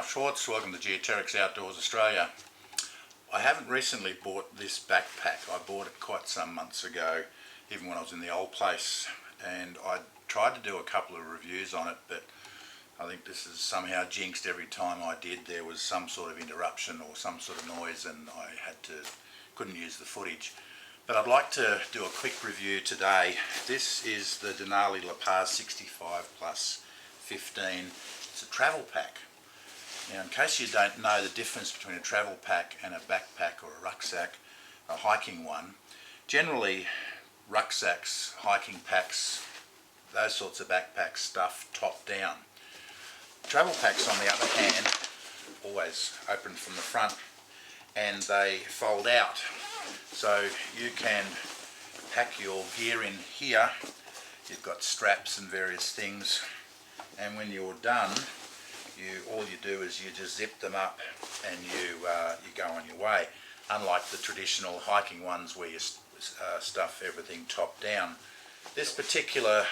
Schwarz, welcome to Geoterrics Outdoors Australia. I haven't recently bought this backpack. I bought it quite some months ago, even when I was in the old place, and I tried to do a couple of reviews on it, but I think this is somehow jinxed. Every time I did there was some sort of interruption or some sort of noise and I couldn't use the footage. But I'd like to do a quick review today. This is the Denali LaPaz 65 plus 15. It's a travel pack. Now, in case you don't know the difference between a travel pack and a backpack or a rucksack, a hiking one, generally rucksacks, hiking packs, those sorts of backpacks stuff top down. Travel packs, on the other hand, always open from the front and they fold out. So you can pack your gear in here. You've got straps and various things, and when you're done, all you do is you just zip them up and you go on your way. Unlike the traditional hiking ones where you stuff everything top down. This particular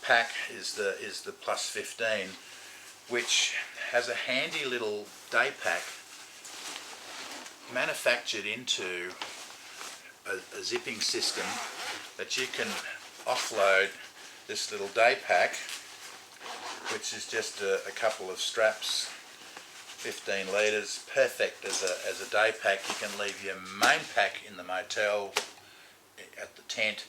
pack is the plus 15, which has a handy little day pack manufactured into a zipping system that you can offload this little day pack, which is just a couple of straps, 15 litres, perfect as a day pack. You can leave your main pack in the motel, at the tent,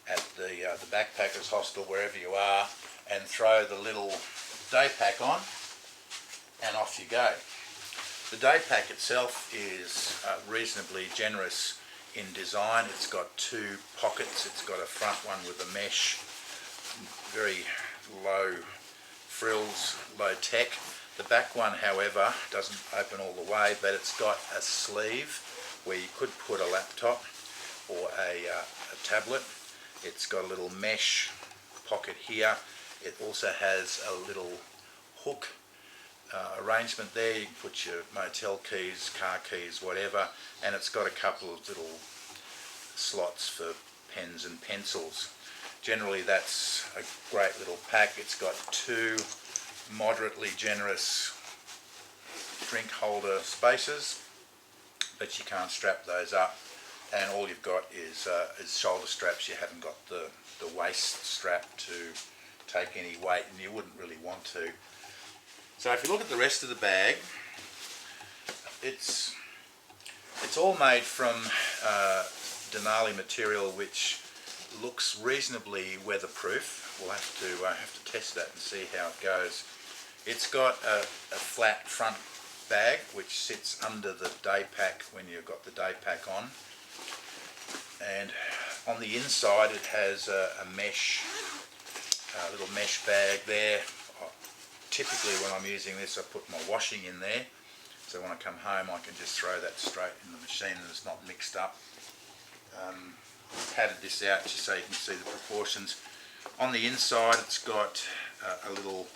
at the backpackers hostel, wherever you are, and throw the little day pack on and off you go. The day pack itself is reasonably generous in design. It's got two pockets. It's got a front one with a mesh, very low frills, low tech. The back one, however, doesn't open all the way, but it's got a sleeve where you could put a laptop or a tablet. It's got a little mesh pocket here. It also has a little hook arrangement there. You can put your motel keys, car keys, whatever, and it's got a couple of little slots for pens and pencils. Generally that's a great little pack. It's got two moderately generous drink holder spaces, but you can't strap those up, and all you've got is shoulder straps. You haven't got the waist strap to take any weight, and you wouldn't really want to. So if you look at the rest of the bag, it's all made from Denali material, which looks reasonably weatherproof. We'll have to test that and see how it goes. It's got a flat front bag which sits under the day pack when you've got the day pack on, and on the inside it has a little mesh bag there. Typically when I'm using this, I put my washing in there, so when I come home I can just throw that straight in the machine and it's not mixed up. I've padded this out just so you can see the proportions. On the inside it's got a little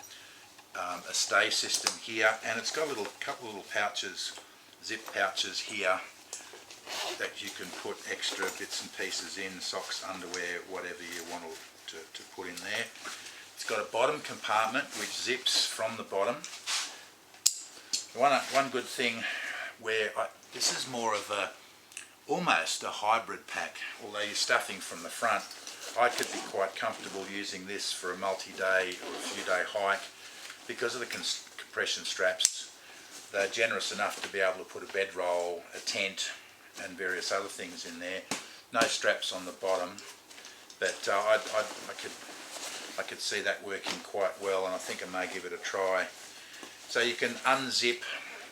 a stay system here, and it's got a couple of little pouches, zip pouches here, that you can put extra bits and pieces in, socks, underwear, whatever you want to put in there. It's got a bottom compartment which zips from the bottom. One good thing this is more of almost a hybrid pack. Although you're stuffing from the front, I could be quite comfortable using this for a multi-day or a few-day hike because of the compression straps. They're generous enough to be able to put a bedroll, a tent, and various other things in there. No straps on the bottom, but I could see that working quite well, and I think I may give it a try. So you can unzip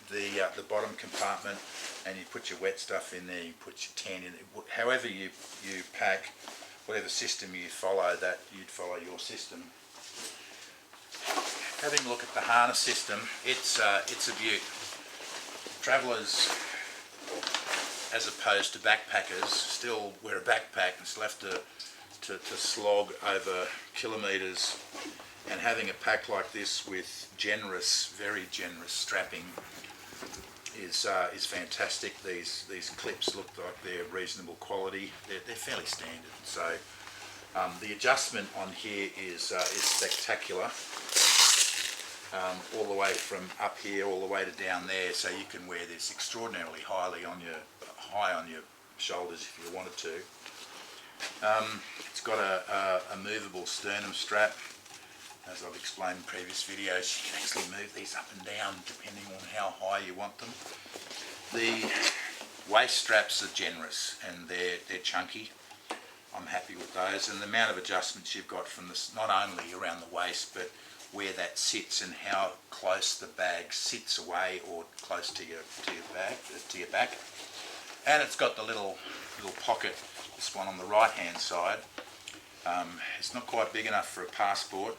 the bottom compartment and you put your wet stuff in there, you put your tent in it. However you pack, whatever system you follow, that you'd follow your system. Having a look at the harness system, it's a beaut. Travellers, as opposed to backpackers, still wear a backpack and still have to slog over kilometres, and having a pack like this with very generous strapping is fantastic. These clips look like they're reasonable quality. They're fairly standard. So the adjustment on here is spectacular. all the way from up here all the way to down there, so you can wear this extraordinarily high on your shoulders if you wanted to. It's got a movable sternum strap. As I've explained in previous videos, you can actually move these up and down depending on how high you want them. The waist straps are generous and they're chunky. I'm happy with those, and the amount of adjustments you've got from this, not only around the waist but where that sits and how close the bag sits away or close to your back. And it's got the little pocket, this one on the right hand side. It's not quite big enough for a passport,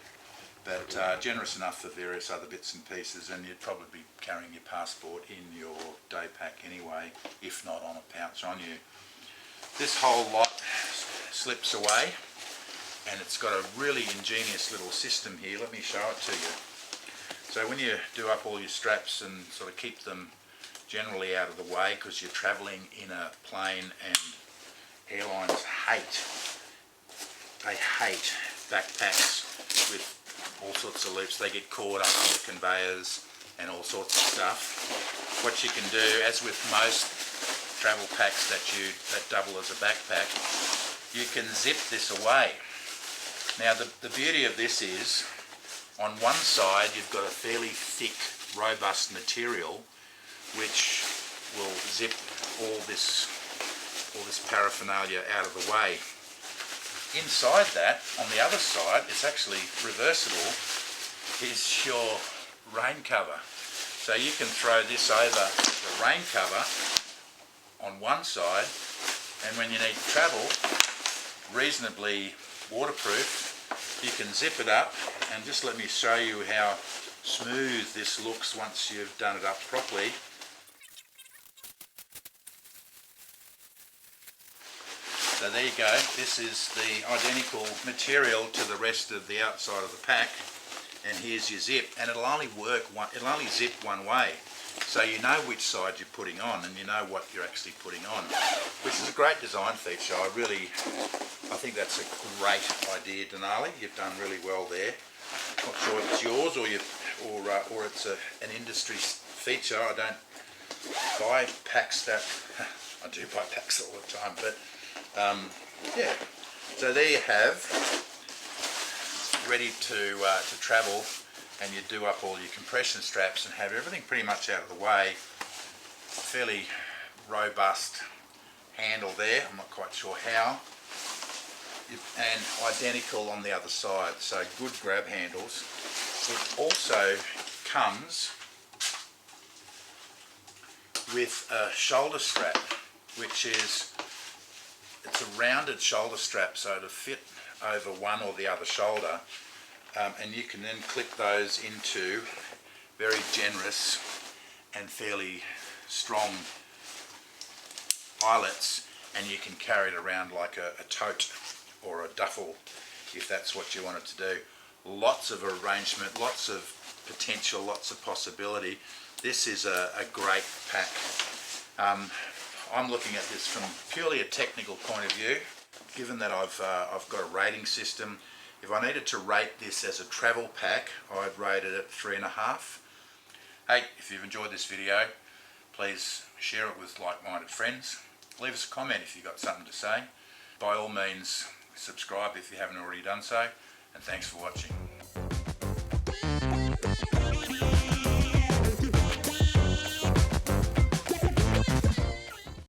but generous enough for various other bits and pieces, and you'd probably be carrying your passport in your day pack anyway, if not on a pouch on you. This whole lot slips away, and it's got a really ingenious little system here. Let me show it to you. So when you do up all your straps and sort of keep them generally out of the way, because you're travelling in a plane, and airlines hate backpacks with all sorts of loops. They get caught up on the conveyors and all sorts of stuff. What you can do, as with most travel packs that double as a backpack, you can zip this away. Now the beauty of this is, on one side you've got a fairly thick, robust material which will zip all this paraphernalia out of the way. Inside that, on the other side, it's actually reversible, is your rain cover. So you can throw this over the rain cover on one side, and when you need to travel, reasonably waterproof, you can zip it up, and just let me show you how smooth this looks once you've done it up properly. So there you go, this is the identical material to the rest of the outside of the pack, and here's your zip, and it'll only zip one way, so you know which side you're putting on and you know what you're actually putting on, which is a great design feature. I think that's a great idea, Denali. You've done really well there. Not sure if it's yours or it's an industry feature. I don't buy packs that I do buy packs all the time, but yeah. So there you have, ready to travel, and you do up all your compression straps and have everything pretty much out of the way. Fairly robust handle there, I'm not quite sure how, and identical on the other side, so good grab handles. It also comes with a shoulder strap, which is, it's a rounded shoulder strap, so to fit over one or the other shoulder, and you can then clip those into very generous and fairly strong eyelets, and you can carry it around like a tote or a duffel if that's what you want it to do. Lots of arrangement, lots of potential, lots of possibility. This is a great pack. I'm looking at this from purely a technical point of view. Given that I've got a rating system, if I needed to rate this as a travel pack, I'd rate it at 3.5. Hey, if you've enjoyed this video, please share it with like-minded friends. Leave us a comment if you've got something to say. By all means, subscribe if you haven't already done so, and thanks for watching.